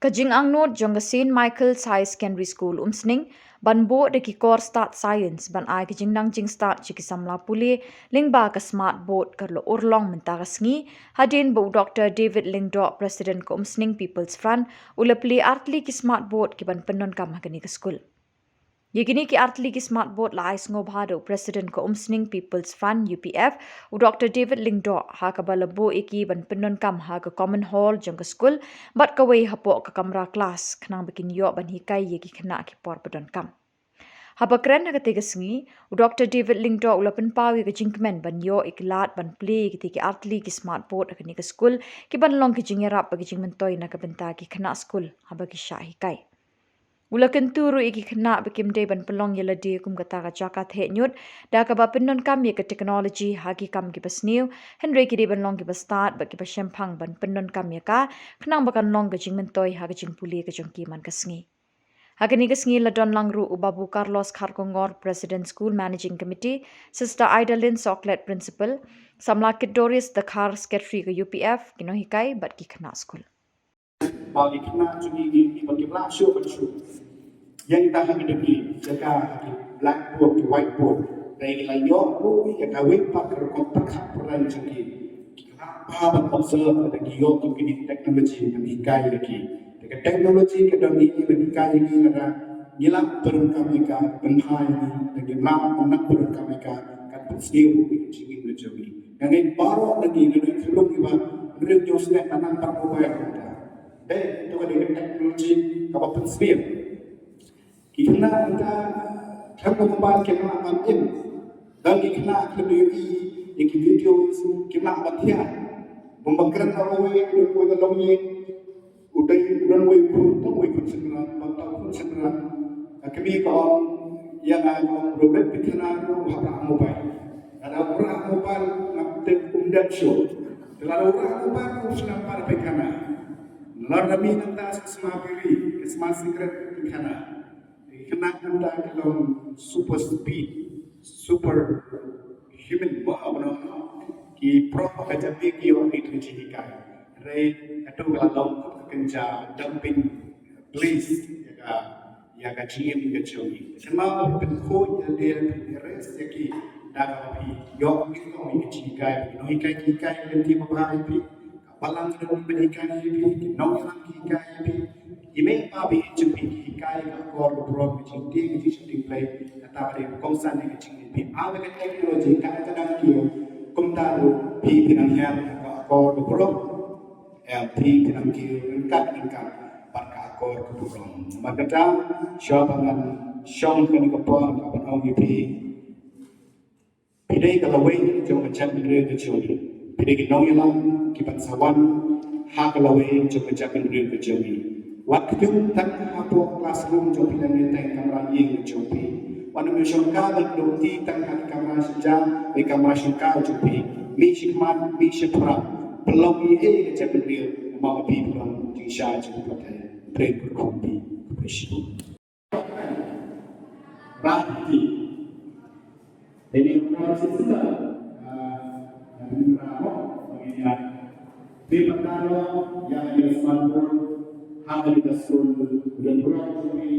Kajing angnot jong St. Michael's High Secondary School UMSNING banbo de ki core start science ban ai kajing nang jing start chiki Samla puli lingba ka smart board karlo urlong mentara sngi hadin bo Dr. David Lingdo President ko UMSNING People's Front ulapli artli ki smart board ki ban penon kam hakani ka school. Yegini ki artli ki smart board la SNGEWBHA do President ko UMSNING People's Front UPF u Dr. David Lingdo ha ka balabo iki ban penon kam ha ka common hall jong ka school bat ka wei hapo ka kamra class khnang bikin yo ban hikai yegi khna ki por pedon kam. Habakren ha katiga sngi u Dr. David Lingdo ulapan pawi ka jingkmen ban yo iklat ban play ki artli ki smart board akani ka school ki ban long ki jingerap bagi jingmentoy na ka benta ki khna school habaki sha hikai. Ulakan turu iki kena bikim day ban pelong yala di kum kata ka jakat he nyut da ka ba penon kam ye ka technology hagi kam ki pasniu henry ki ban long ki ba start ba ki ba shempang ban penon kam ye ka khnang ba kan long ka jingmentoy ha ka jingpuli ka jongki man ka sngi hagani ka sngi la don langru u babu Carlos Kharkongor President School Managing Committee Sister Idalin Soklet Principal Samla Doris the Khar Secretary ka UPF kino hikai bat ki khna school bagi kena juga bagi pelajar pelajar yang tak mengerti jika blackboard whiteboard dari layo rui yang kawin pakai kontak peran jadi apa berkonser ada giok mungkin teknologi mengikai lagi dengan teknologi kedua ini mengikai lagi ada nilai perangkat mereka benhai ini dengan anak perangkat mereka kan bersiap ingin menjadi yang baru lagi dengan sebelum kita beliau josnya tanam permainan itu kan dengan teknologi kapan sebab kita kita kembali ke mana ini dan kita lebih ini video kita batia membangkitkan orang yang berlomba udah pun sebenarnya batau pun sebenarnya kami kalau yang agak berbeda kita harap mobile ada orang mobile nak umdan show kalau orang mobile sudah pada pekana Larami nanda semua beli, semua secret kena. Kena nanda kalau super speed, super human apa nama? Ki pro kerja bagi orang itu jikai. Ray itu kalau kerja dumping place ya GM kecil. Semua bentuk yang dia res yaki dalam yok itu orang jikai. Jikai nanti apa itu? Balang dengan berikan ini, nong yang hikai ini, ini apa bicara hikai kalau berbuat bicara di shooting play, kata pada konsen yang bicara ini, apa teknologi kan sedang kio, kumtaru pinangnya kalau berbuat, pinang kio engkat pada akor berbuat. Maka syabangan syong kini kepala kapan orang itu, pilih kalau wei jangan macam beri kecil. Pilih nong yang kipan sawan hakalawe jom jakan rin kejami waktu tak hapo classroom jom pilan nitay kamera yeng jopi wanu misyongka dan dokti tak hati kamera sejam di kamera syongka jopi mi shikman mi shipra belum ye jakan rin mau pi belum jisha jom pakai break kopi bersih berarti ini masih sudah di perkara yang disambung hanya di school dan berlaku di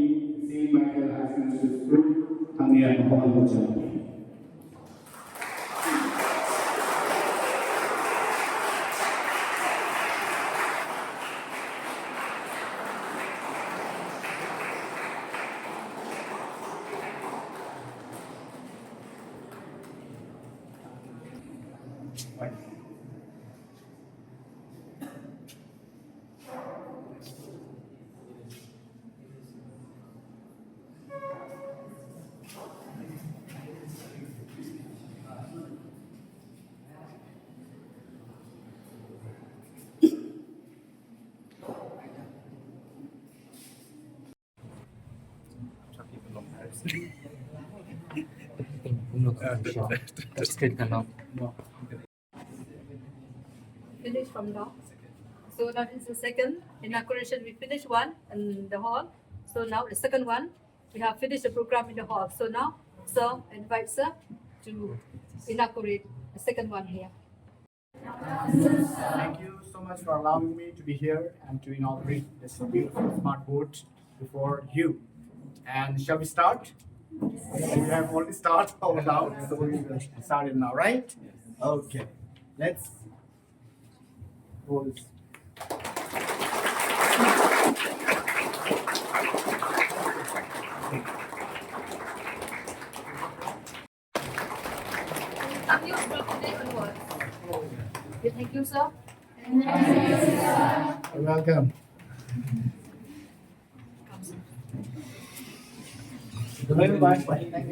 St. Michael High Secondary School hanya Khuborjylla. Finish from now. So that is the second inauguration. We finished one in the hall. So now the second one, we have finished the program in the hall. So now, sir invites sir to inaugurate the second one here. Thank you so much for allowing me to be here and to inaugurate this beautiful smart board before you. And shall we start? We have already started all out, so we will start it now, right? Okay. Let's hold. Thank you from today onwards. Thank you, sir. You're welcome. Bye. Thank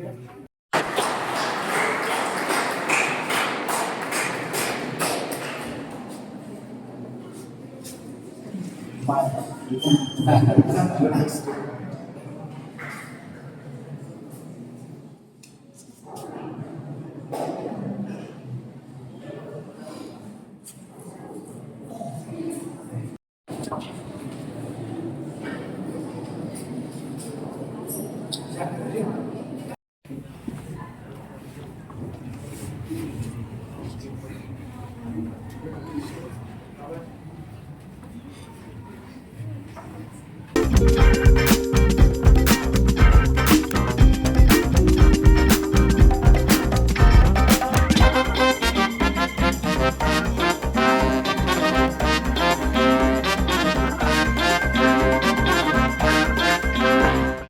you.